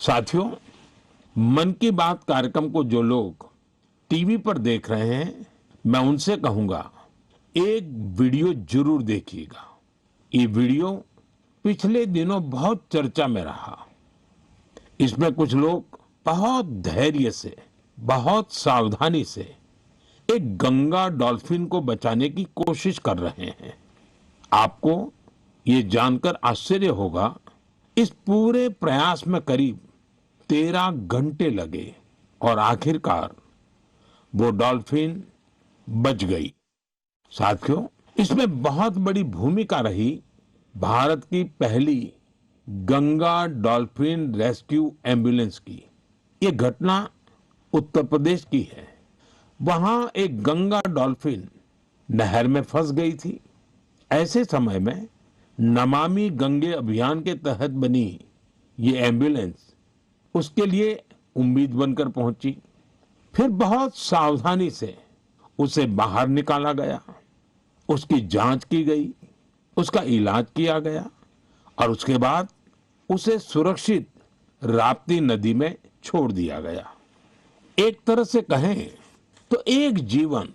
साथियों, मन की बात कार्यक्रम को जो लोग टीवी पर देख रहे हैं, मैं उनसे कहूंगा, एक वीडियो जरूर देखिएगा। ये वीडियो पिछले दिनों बहुत चर्चा में रहा। इसमें कुछ लोग बहुत धैर्य से, बहुत सावधानी से एक गंगा डॉल्फिन को बचाने की कोशिश कर रहे हैं। आपको ये जानकर आश्चर्य होगा, इस पूरे प्रयास में करीब 13 घंटे लगे और आखिरकार वो डॉल्फिन बच गई। साथियों, इसमें बहुत बड़ी भूमिका रही भारत की पहली गंगा डॉल्फिन रेस्क्यू एम्बुलेंस की। ये घटना उत्तर प्रदेश की है। वहां एक गंगा डॉल्फिन नहर में फंस गई थी। ऐसे समय में नमामि गंगे अभियान के तहत बनी ये एम्बुलेंस उसके लिए उम्मीद बनकर पहुंची। फिर बहुत सावधानी से उसे बाहर निकाला गया, उसकी जांच की गई, उसका इलाज किया गया और उसके बाद उसे सुरक्षित राप्ती नदी में छोड़ दिया गया। एक तरह से कहें तो एक जीवन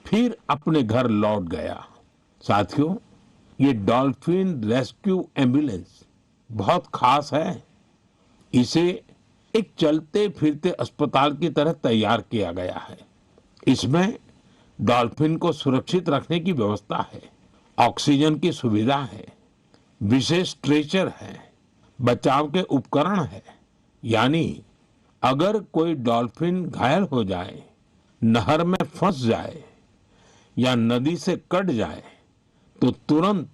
फिर अपने घर लौट गया। साथियों, ये डॉल्फिन रेस्क्यू एम्बुलेंस बहुत खास है। इसे एक चलते फिरते अस्पताल की तरह तैयार किया गया है। इसमें डॉल्फिन को सुरक्षित रखने की व्यवस्था है, ऑक्सीजन की सुविधा है, विशेष स्ट्रेचर है, बचाव के उपकरण है। यानी अगर कोई डॉल्फिन घायल हो जाए, नहर में फंस जाए या नदी से कट जाए तो तुरंत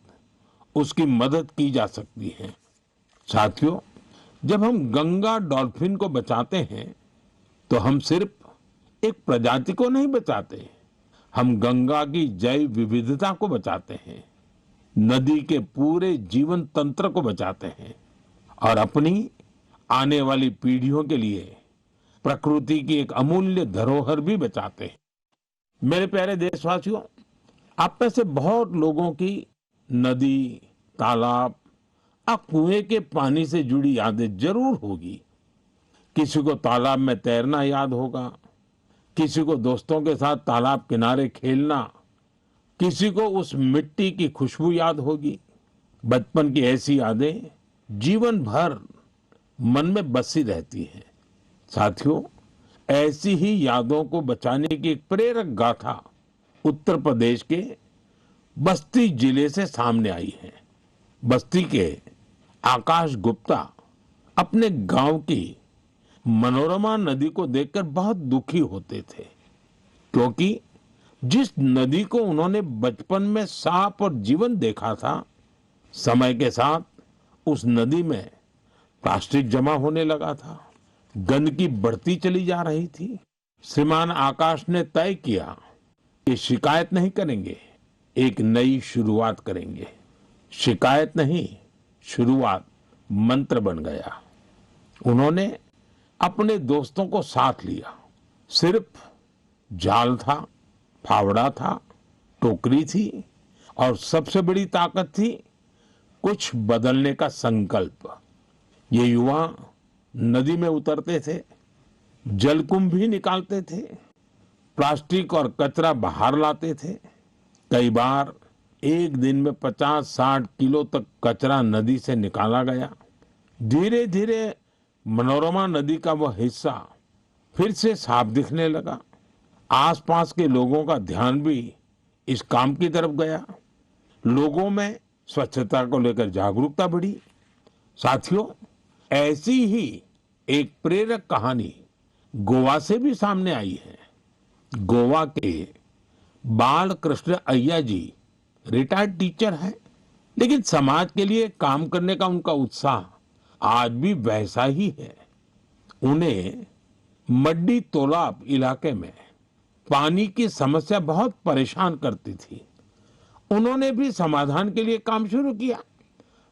उसकी मदद की जा सकती है। साथियों, जब हम गंगा डॉल्फिन को बचाते हैं तो हम सिर्फ एक प्रजाति को नहीं बचाते, हम गंगा की जैव विविधता को बचाते हैं, नदी के पूरे जीवन तंत्र को बचाते हैं और अपनी आने वाली पीढ़ियों के लिए प्रकृति की एक अमूल्य धरोहर भी बचाते हैं। मेरे प्यारे देशवासियों, आप में से बहुत लोगों की नदी, तालाब और कुएं के पानी से जुड़ी यादें जरूर होगी। किसी को तालाब में तैरना याद होगा, किसी को दोस्तों के साथ तालाब किनारे खेलना, किसी को उस मिट्टी की खुशबू याद होगी। बचपन की ऐसी यादें जीवन भर मन में बसी रहती हैं। साथियों, ऐसी ही यादों को बचाने की एक प्रेरक गाथा उत्तर प्रदेश के बस्ती जिले से सामने आई है। बस्ती के आकाश गुप्ता अपने गांव की मनोरमा नदी को देखकर बहुत दुखी होते थे, क्योंकि जिस नदी को उन्होंने बचपन में साफ और जीवन देखा था, समय के साथ उस नदी में प्लास्टिक जमा होने लगा था, गंदगी बढ़ती चली जा रही थी। श्रीमान आकाश ने तय किया कि शिकायत नहीं करेंगे, एक नई शुरुआत करेंगे। शिकायत नहीं, शुरुआत मंत्र बन गया। उन्होंने अपने दोस्तों को साथ लिया। सिर्फ जाल था, फावड़ा था, टोकरी थी और सबसे बड़ी ताकत थी कुछ बदलने का संकल्प। ये युवा नदी में उतरते थे, जलकुंभ भी निकालते थे, प्लास्टिक और कचरा बाहर लाते थे। कई बार एक दिन में 50-60 किलो तक कचरा नदी से निकाला गया। धीरे धीरे मनोरमा नदी का वह हिस्सा फिर से साफ दिखने लगा। आसपास के लोगों का ध्यान भी इस काम की तरफ गया। लोगों में स्वच्छता को लेकर जागरूकता बढ़ी। साथियों, ऐसी ही एक प्रेरक कहानी गोवा से भी सामने आई है। गोवा के बाल कृष्ण अय्या जी रिटायर्ड टीचर हैं, लेकिन समाज के लिए काम करने का उनका उत्साह आज भी वैसा ही है। उन्हें मड्डी तोलाब इलाके में पानी की समस्या बहुत परेशान करती थी। उन्होंने भी समाधान के लिए काम शुरू किया।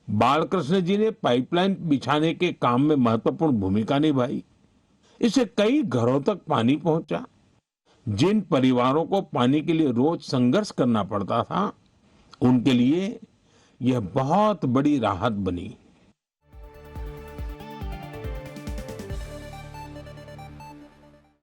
बालकृष्ण जी ने पाइपलाइन बिछाने के काम में महत्वपूर्ण भूमिका निभाई। इससे कई घरों तक पानी पहुंचा। जिन परिवारों को पानी के लिए रोज संघर्ष करना पड़ता था, उनके लिए यह बहुत बड़ी राहत बनी।